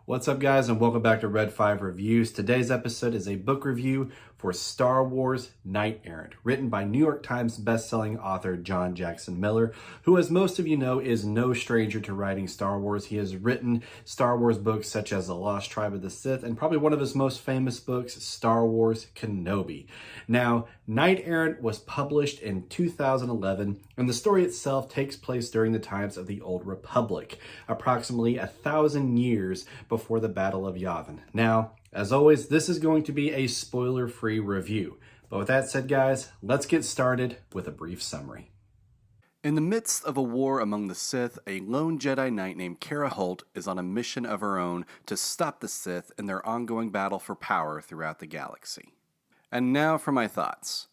What's up, guys, and welcome back to Red 5 Reviews. Today's episode is a book review for Star Wars Knight Errant, written by New York Times bestselling author John Jackson Miller, who, as most of you know, is no stranger to writing Star Wars. He has written Star Wars books such as The Lost Tribe of the Sith, and probably one of his most famous books, Star Wars Kenobi. Now, Knight Errant was published in 2011, and the story itself takes place during the times of the Old Republic, approximately 1,000 years before the Battle of Yavin. Now, as always, this is going to be a spoiler-free review. But with that said, guys, let's get started with a brief summary. In the midst of a war among the Sith, a lone Jedi Knight named Kara Holt is on a mission of her own to stop the Sith in their ongoing battle for power throughout the galaxy. And now for my thoughts.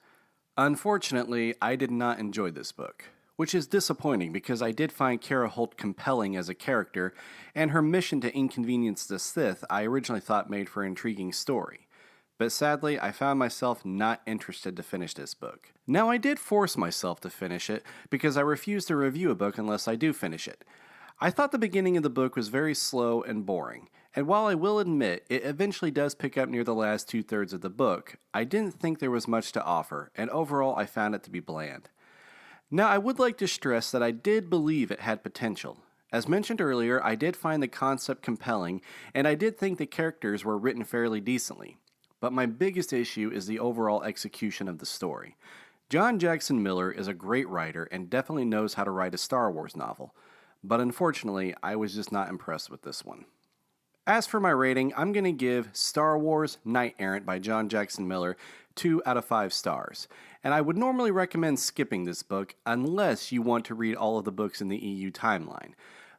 Unfortunately, I did not enjoy this book, which is disappointing because I did find Kara Holt compelling as a character, and her mission to inconvenience the Sith I originally thought made for an intriguing story. But sadly, I found myself not interested to finish this book. Now, I did force myself to finish it because I refuse to review a book unless I do finish it. I thought the beginning of the book was very slow and boring, and while I will admit it eventually does pick up near the last two-thirds of the book, I didn't think there was much to offer, and overall I found it to be bland. Now, I would like to stress that I did believe it had potential. As mentioned earlier, I did find the concept compelling, and I did think the characters were written fairly decently. But my biggest issue is the overall execution of the story. John Jackson Miller is a great writer and definitely knows how to write a Star Wars novel, but unfortunately, I was just not impressed with this one. As for my rating, I'm going to give Star Wars Knight Errant by John Jackson Miller 2 out of 5 stars. And I would normally recommend skipping this book unless you want to read all of the books in the EU timeline.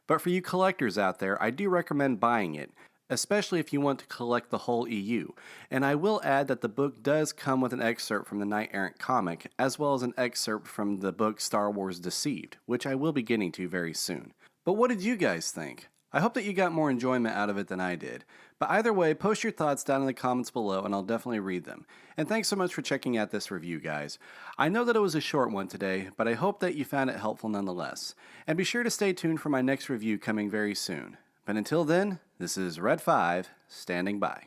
But for you collectors out there, I do recommend buying it, especially if you want to collect the whole EU. And I will add that the book does come with an excerpt from the Knight Errant comic, as well as an excerpt from the book Star Wars Deceived, which I will be getting to very soon. But what did you guys think? I hope that you got more enjoyment out of it than I did. But either way, post your thoughts down in the comments below and I'll definitely read them. And thanks so much for checking out this review, guys. I know that it was a short one today, but I hope that you found it helpful nonetheless. And be sure to stay tuned for my next review coming very soon. But until then, this is Red 5, standing by.